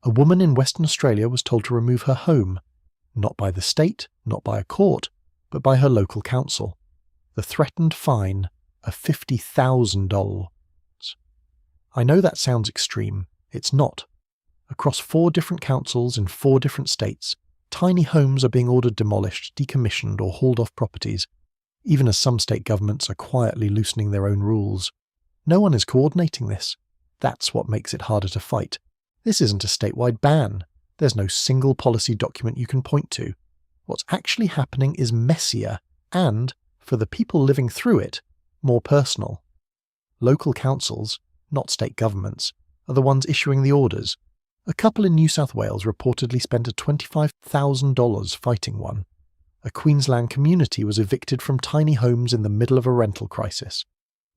A woman in Western Australia was told to remove her home, not by the state, not by a court, but by her local council. The threatened fine of $50,000. I know that sounds extreme. It's not. Across 4 different councils in 4 different states, tiny homes are being ordered demolished, decommissioned, or hauled off properties, even as some state governments are quietly loosening their own rules. No one is coordinating this. That's what makes it harder to fight. This isn't a statewide ban. There's no single policy document you can point to. What's actually happening is messier and, for the people living through it, more personal. Local councils, not state governments, are the ones issuing the orders. A couple in New South Wales reportedly spent $25,000 fighting one. A Queensland community was evicted from tiny homes in the middle of a rental crisis.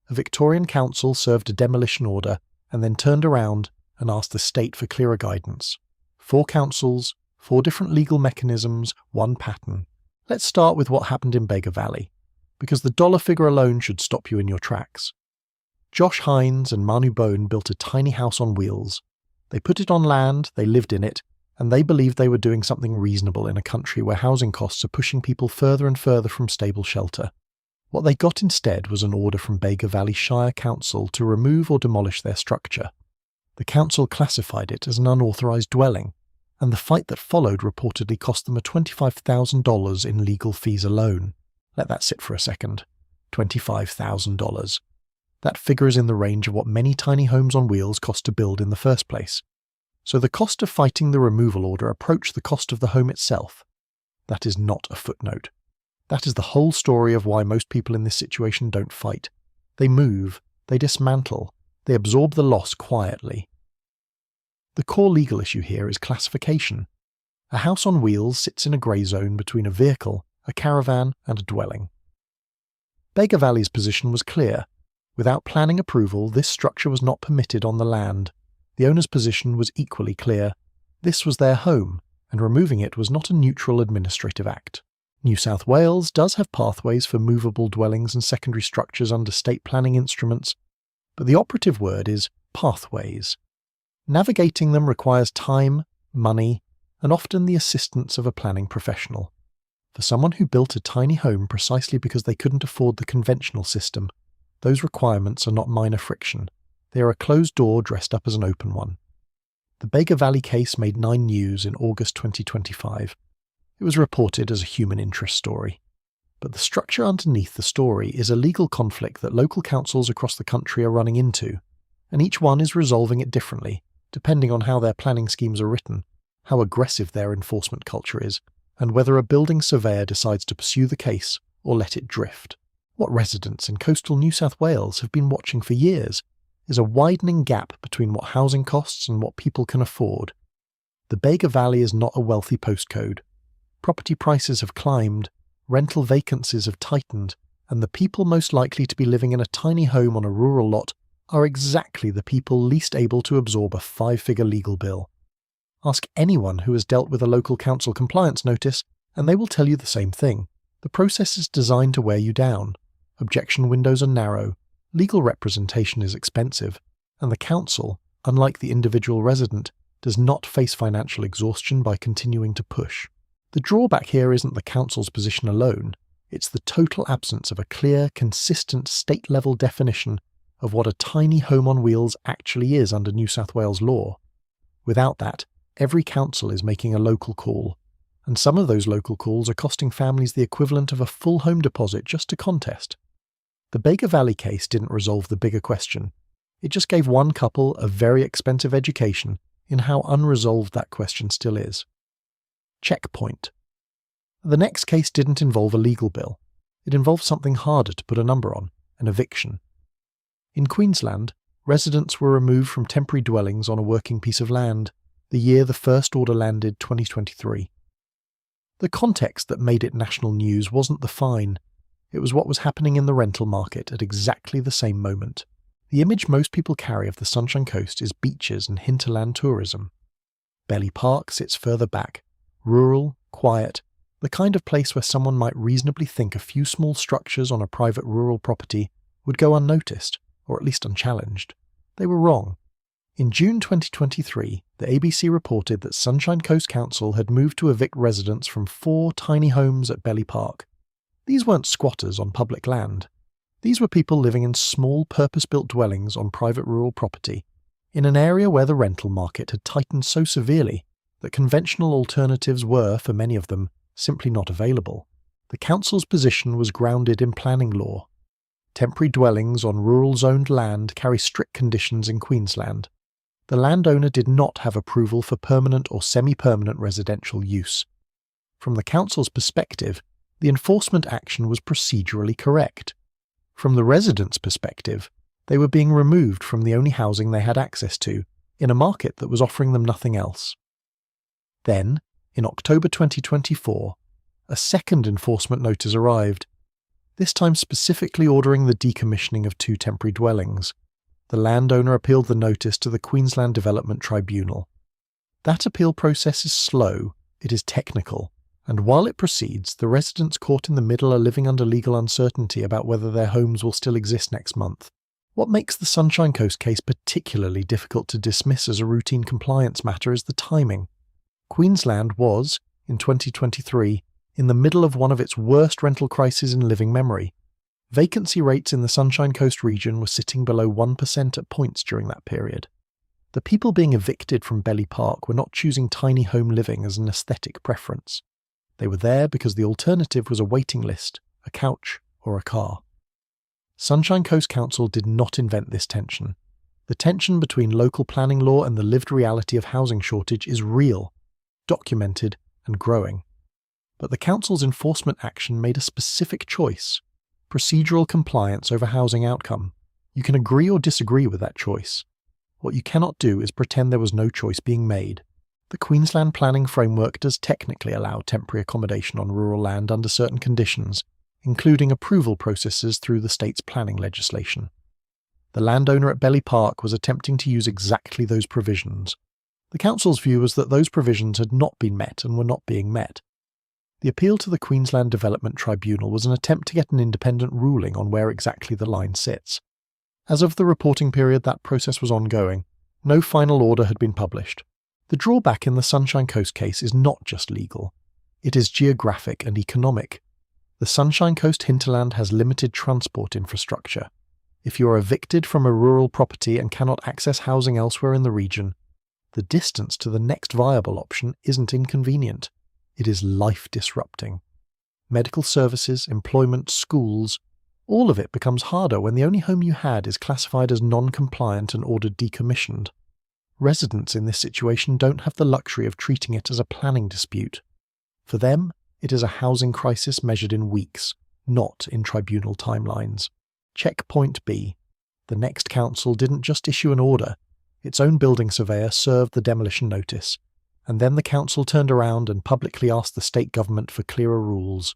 A Victorian council served a demolition order and then turned around and asked the state for clearer guidance. 4 councils, 4 different legal mechanisms, 1 pattern. Let's start with what happened in Bega Valley, because the dollar figure alone should stop you in your tracks. Josh Hines and Manu Bone built a tiny house on wheels. They put it on land, they lived in it, and they believed they were doing something reasonable in a country where housing costs are pushing people further and further from stable shelter. What they got instead was an order from Bega Valley Shire Council to remove or demolish their structure. The council classified it as an unauthorised dwelling, and the fight that followed reportedly cost them $25,000 in legal fees alone. Let that sit for a second. $25,000. That figure is in the range of what many tiny homes on wheels cost to build in the first place. So the cost of fighting the removal order approached the cost of the home itself. That is not a footnote. That is the whole story of why most people in this situation don't fight. They move, they dismantle, they absorb the loss quietly. The core legal issue here is classification. A house on wheels sits in a grey zone between a vehicle, a caravan, and a dwelling. Bega Valley's position was clear. Without planning approval, this structure was not permitted on the land. The owner's position was equally clear. This was their home, and removing it was not a neutral administrative act. New South Wales does have pathways for movable dwellings and secondary structures under state planning instruments, but the operative word is pathways. Navigating them requires time, money, and often the assistance of a planning professional. For someone who built a tiny home precisely because they couldn't afford the conventional system, those requirements are not minor friction. They are a closed door dressed up as an open one. The Bega Valley case made 9 News in August 2025. It was reported as a human interest story. But the structure underneath the story is a legal conflict that local councils across the country are running into, and each one is resolving it differently, depending on how their planning schemes are written, how aggressive their enforcement culture is, and whether a building surveyor decides to pursue the case or let it drift. What residents in coastal New South Wales have been watching for years is a widening gap between what housing costs and what people can afford. The Bega Valley is not a wealthy postcode. Property prices have climbed, rental vacancies have tightened, and the people most likely to be living in a tiny home on a rural lot are exactly the people least able to absorb a 5-figure legal bill. Ask anyone who has dealt with a local council compliance notice, and they will tell you the same thing. The process is designed to wear you down. Objection windows are narrow, legal representation is expensive, and the council, unlike the individual resident, does not face financial exhaustion by continuing to push. The drawback here isn't the council's position alone, it's the total absence of a clear, consistent state-level definition of what a tiny home on wheels actually is under New South Wales law. Without that, every council is making a local call, and some of those local calls are costing families the equivalent of a full home deposit just to contest. The Bega Valley case didn't resolve the bigger question. It just gave one couple a very expensive education in how unresolved that question still is. Checkpoint. The next case didn't involve a legal bill. It involved something harder to put a number on, an eviction. In Queensland, residents were removed from temporary dwellings on a working piece of land, the year the first order landed 2023. The context that made it national news wasn't the fine. It was what was happening in the rental market at exactly the same moment. The image most people carry of the Sunshine Coast is beaches and hinterland tourism. Belli Park sits further back, rural, quiet, the kind of place where someone might reasonably think a few small structures on a private rural property would go unnoticed, or at least unchallenged. They were wrong. In June 2023, the ABC reported that Sunshine Coast Council had moved to evict residents from 4 tiny homes at Belli Park. These weren't squatters on public land. These were people living in small purpose-built dwellings on private rural property, in an area where the rental market had tightened so severely that conventional alternatives were, for many of them, simply not available. The council's position was grounded in planning law. Temporary dwellings on rural-zoned land carry strict conditions in Queensland. The landowner did not have approval for permanent or semi-permanent residential use. From the council's perspective, the enforcement action was procedurally correct. From the residents' perspective, they were being removed from the only housing they had access to, in a market that was offering them nothing else. Then, in October 2024, a second enforcement notice arrived, this time specifically ordering the decommissioning of 2 temporary dwellings. The landowner appealed the notice to the Queensland Development Tribunal. That appeal process is slow, it is technical, and while it proceeds, the residents caught in the middle are living under legal uncertainty about whether their homes will still exist next month. What makes the Sunshine Coast case particularly difficult to dismiss as a routine compliance matter is the timing. Queensland was, in 2023, in the middle of one of its worst rental crises in living memory. Vacancy rates in the Sunshine Coast region were sitting below 1% at points during that period. The people being evicted from Belli Park were not choosing tiny home living as an aesthetic preference. They were there because the alternative was a waiting list, a couch, or a car. Sunshine Coast Council did not invent this tension. The tension between local planning law and the lived reality of housing shortage is real, documented, and growing. But the council's enforcement action made a specific choice: procedural compliance over housing outcome. You can agree or disagree with that choice. What you cannot do is pretend there was no choice being made. The Queensland planning framework does technically allow temporary accommodation on rural land under certain conditions, including approval processes through the state's planning legislation. The landowner at Belli Park was attempting to use exactly those provisions. The council's view was that those provisions had not been met and were not being met. The appeal to the Queensland Development Tribunal was an attempt to get an independent ruling on where exactly the line sits. As of the reporting period that process was ongoing, no final order had been published. The drawback in the Sunshine Coast case is not just legal. It is geographic and economic. The Sunshine Coast hinterland has limited transport infrastructure. If you are evicted from a rural property and cannot access housing elsewhere in the region, the distance to the next viable option isn't inconvenient. It is life-disrupting. Medical services, employment, schools, all of it becomes harder when the only home you had is classified as non-compliant and ordered decommissioned. Residents in this situation don't have the luxury of treating it as a planning dispute. For them, it is a housing crisis measured in weeks, not in tribunal timelines. Checkpoint B. The next council didn't just issue an order. Its own building surveyor served the demolition notice, and then the council turned around and publicly asked the state government for clearer rules.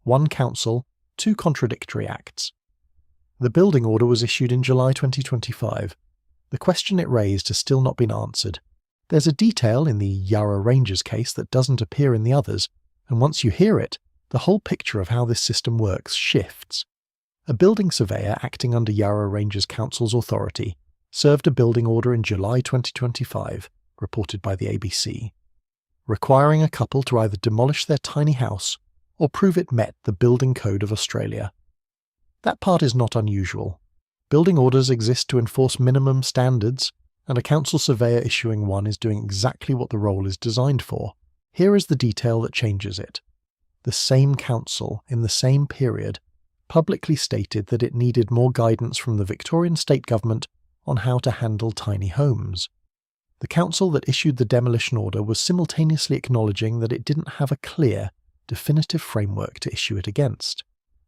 One council, 2 contradictory acts. The building order was issued in July 2025. The question it raised has still not been answered. There's a detail in the Yarra Rangers case that doesn't appear in the others, and once you hear it, the whole picture of how this system works shifts. A building surveyor acting under Yarra Rangers Council's authority served a building order in July 2025, reported by the ABC, requiring a couple to either demolish their tiny house or prove it met the building code of Australia. That part is not unusual. Building orders exist to enforce minimum standards, and a council surveyor issuing one is doing exactly what the role is designed for. Here is the detail that changes it. The same council, in the same period, publicly stated that it needed more guidance from the Victorian state government on how to handle tiny homes. The council that issued the demolition order was simultaneously acknowledging that it didn't have a clear, definitive framework to issue it against.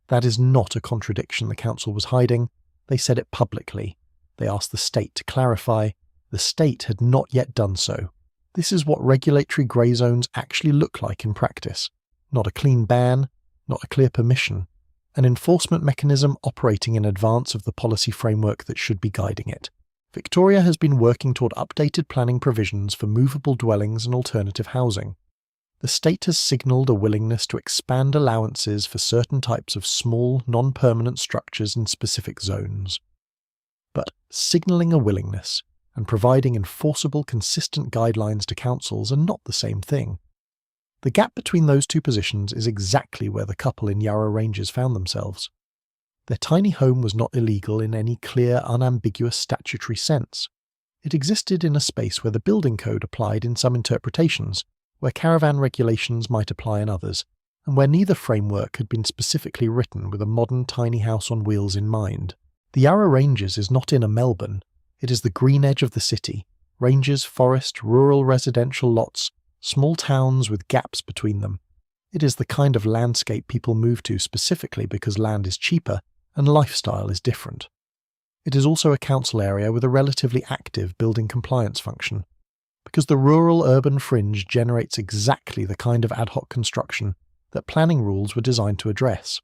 That is not a contradiction the council was hiding. They said it publicly. They asked the state to clarify. The state had not yet done so. This is what regulatory grey zones actually look like in practice. Not a clean ban, not a clear permission. An enforcement mechanism operating in advance of the policy framework that should be guiding it. Victoria has been working toward updated planning provisions for movable dwellings and alternative housing. The state has signalled a willingness to expand allowances for certain types of small, non-permanent structures in specific zones. But signalling a willingness and providing enforceable, consistent guidelines to councils are not the same thing. The gap between those two positions is exactly where the couple in Yarra Ranges found themselves. Their tiny home was not illegal in any clear, unambiguous statutory sense. It existed in a space where the building code applied in some interpretations, where caravan regulations might apply in others, and where neither framework had been specifically written with a modern tiny house on wheels in mind. The Yarra Ranges is not inner Melbourne. It is the green edge of the city. Ranges, forest, rural residential lots, small towns with gaps between them. It is the kind of landscape people move to specifically because land is cheaper and lifestyle is different. It is also a council area with a relatively active building compliance function, because the rural-urban fringe generates exactly the kind of ad hoc construction that planning rules were designed to address.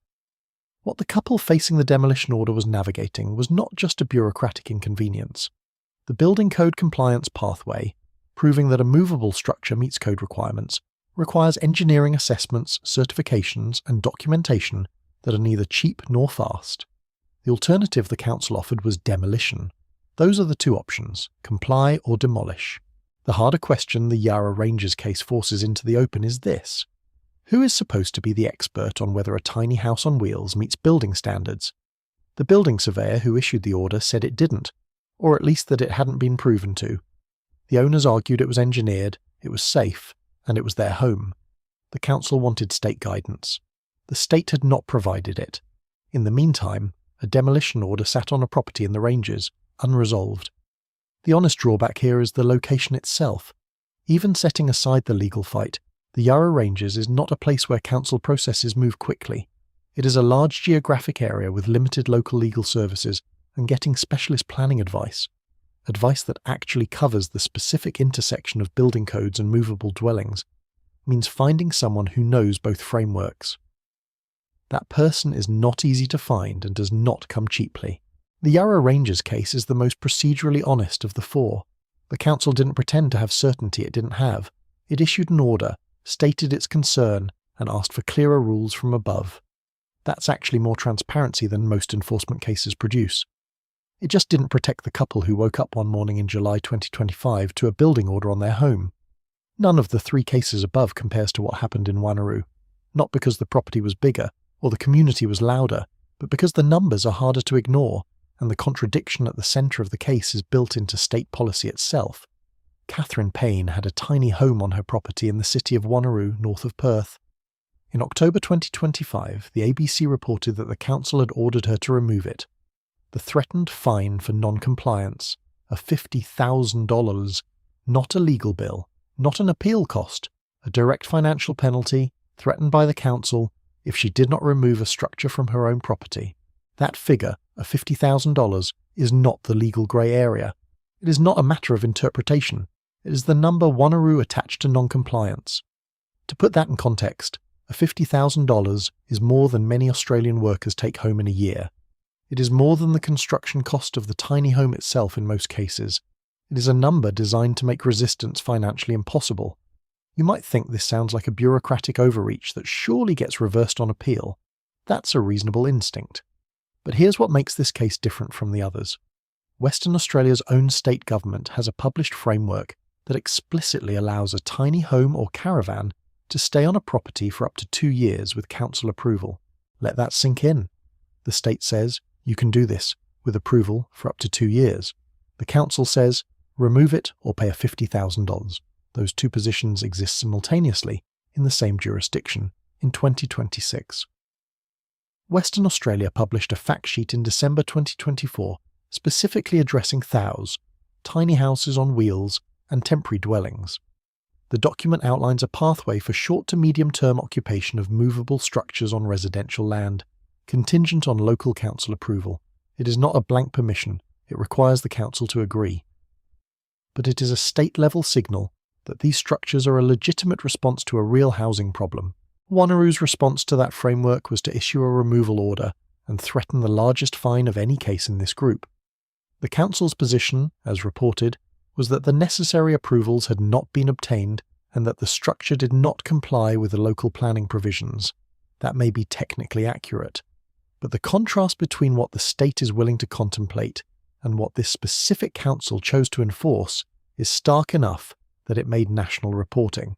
What the couple facing the demolition order was navigating was not just a bureaucratic inconvenience. The building code compliance pathway, proving that a movable structure meets code requirements, requires engineering assessments, certifications, and documentation that are neither cheap nor fast. The alternative the council offered was demolition. Those are the two options: comply or demolish. The harder question the Yarra Ranges case forces into the open is this: who is supposed to be the expert on whether a tiny house on wheels meets building standards? The building surveyor who issued the order said it didn't, or at least that it hadn't been proven to. The owners argued it was engineered, it was safe, and it was their home. The council wanted state guidance. The state had not provided it. In the meantime, a demolition order sat on a property in the Ranges, unresolved. The honest drawback here is the location itself. Even setting aside the legal fight, the Yarra Ranges is not a place where council processes move quickly. It is a large geographic area with limited local legal services and getting specialist planning advice that actually covers the specific intersection of building codes and movable dwellings, means finding someone who knows both frameworks. That person is not easy to find and does not come cheaply. The Yarra Ranges case is the most procedurally honest of the four. The council didn't pretend to have certainty it didn't have. It issued an order, stated its concern, and asked for clearer rules from above. That's actually more transparency than most enforcement cases produce. It just didn't protect the couple who woke up one morning in July 2025 to a building order on their home. None of the three cases above compares to what happened in Wanneroo, not because the property was bigger or the community was louder, but because the numbers are harder to ignore and the contradiction at the centre of the case is built into state policy itself. Catherine Payne had a tiny home on her property in the city of Wanneroo, north of Perth. In October 2025, the ABC reported that the council had ordered her to remove it. The threatened fine for non-compliance of $50,000, not a legal bill, not an appeal cost, a direct financial penalty threatened by the council if she did not remove a structure from her own property. That figure of $50,000 is not the legal grey area. It is not a matter of interpretation. It is the number Wanneroo attached to non-compliance. To put that in context, a $50,000 is more than many Australian workers take home in a year. It is more than the construction cost of the tiny home itself in most cases. It is a number designed to make resistance financially impossible. You might think this sounds like a bureaucratic overreach that surely gets reversed on appeal. That's a reasonable instinct. But here's what makes this case different from the others. Western Australia's own state government has a published framework that explicitly allows a tiny home or caravan to stay on a property for up to 2 years with council approval. Let that sink in. The state says, you can do this, with approval for up to 2 years. The council says, remove it or pay a $50,000. Those two positions exist simultaneously in the same jurisdiction in 2026. Western Australia published a fact sheet in December 2024 specifically addressing THOWs, tiny houses on wheels, and temporary dwellings. The document outlines a pathway for short to medium-term occupation of movable structures on residential land, contingent on local council approval. It is not a blank permission, it requires the council to agree. But it is a state-level signal that these structures are a legitimate response to a real housing problem. Wanneroo's response to that framework was to issue a removal order and threaten the largest fine of any case in this group. The council's position, as reported, was that the necessary approvals had not been obtained and that the structure did not comply with the local planning provisions. That may be technically accurate, but the contrast between what the state is willing to contemplate and what this specific council chose to enforce is stark enough that it made national reporting.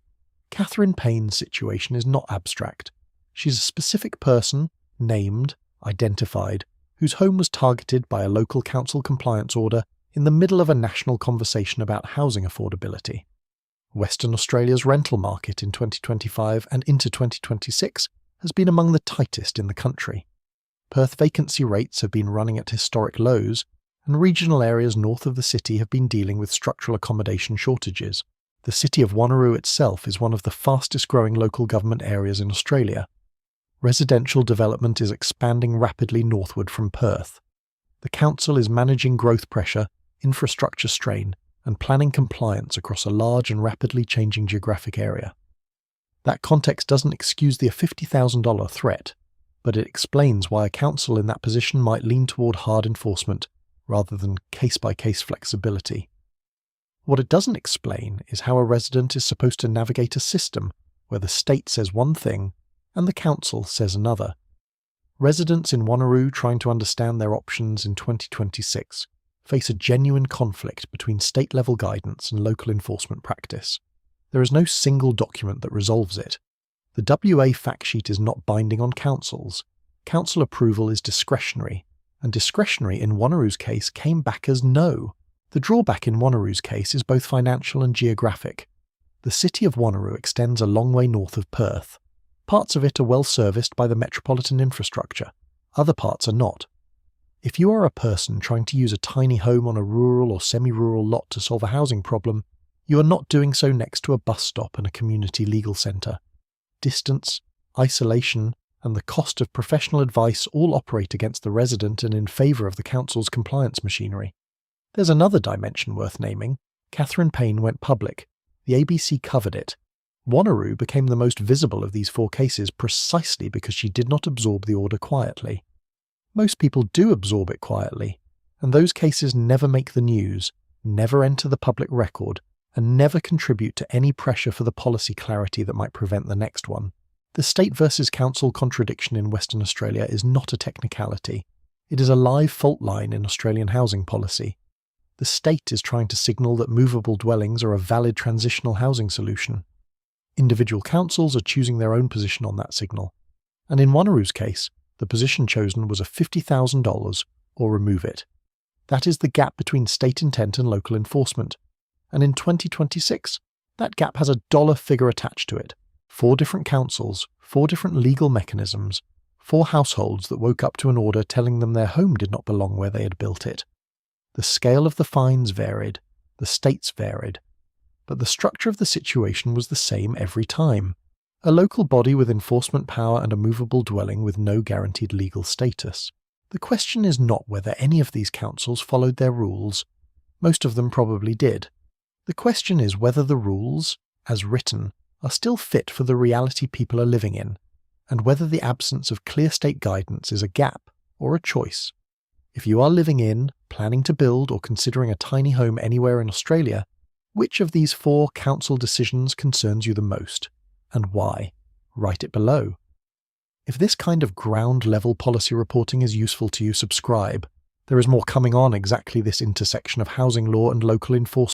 Catherine Payne's situation is not abstract. She's a specific person, named, identified, whose home was targeted by a local council compliance order in the middle of a national conversation about housing affordability. Western Australia's rental market in 2025 and into 2026 has been among the tightest in the country. Perth vacancy rates have been running at historic lows, and regional areas north of the city have been dealing with structural accommodation shortages. The city of Wanneroo itself is one of the fastest growing local government areas in Australia. Residential development is expanding rapidly northward from Perth. The council is managing growth pressure, infrastructure strain, and planning compliance across a large and rapidly changing geographic area. That context doesn't excuse the $50,000 threat, but it explains why a council in that position might lean toward hard enforcement rather than case-by-case flexibility. What it doesn't explain is how a resident is supposed to navigate a system where the state says one thing and the council says another. Residents in Wanneroo trying to understand their options in 2026 face a genuine conflict between state-level guidance and local enforcement practice. There is no single document that resolves it. The WA fact sheet is not binding on councils. Council approval is discretionary, and discretionary in Wanneroo's case came back as no. The drawback in Wanneroo's case is both financial and geographic. The city of Wanneroo extends a long way north of Perth. Parts of it are well serviced by the metropolitan infrastructure, other parts are not. If you are a person trying to use a tiny home on a rural or semi-rural lot to solve a housing problem, you are not doing so next to a bus stop and a community legal centre. Distance, isolation, and the cost of professional advice all operate against the resident and in favour of the council's compliance machinery. There's another dimension worth naming. Catherine Payne went public. The ABC covered it. Wanneroo became the most visible of these 4 cases precisely because she did not absorb the order quietly. Most people do absorb it quietly, and those cases never make the news, never enter the public record, and never contribute to any pressure for the policy clarity that might prevent the next one. The state versus council contradiction in Western Australia is not a technicality. It is a live fault line in Australian housing policy. The state is trying to signal that movable dwellings are a valid transitional housing solution. Individual councils are choosing their own position on that signal, and in Wanneroo's case, the position chosen was a $50,000 or remove it. That is the gap between state intent and local enforcement, and in 2026, that gap has a dollar figure attached to it. 4 different councils, 4 different legal mechanisms, 4 households that woke up to an order telling them their home did not belong where they had built it. The scale of the fines varied, the states varied, but the structure of the situation was the same every time. A local body with enforcement power and a movable dwelling with no guaranteed legal status. The question is not whether any of these councils followed their rules. Most of them probably did. The question is whether the rules, as written, are still fit for the reality people are living in, and whether the absence of clear state guidance is a gap or a choice. If you are living in, planning to build, or considering a tiny home anywhere in Australia, which of these 4 council decisions concerns you the most, and why? Write it below. If this kind of ground-level policy reporting is useful to you, subscribe. There is more coming on exactly this intersection of housing law and local enforcement.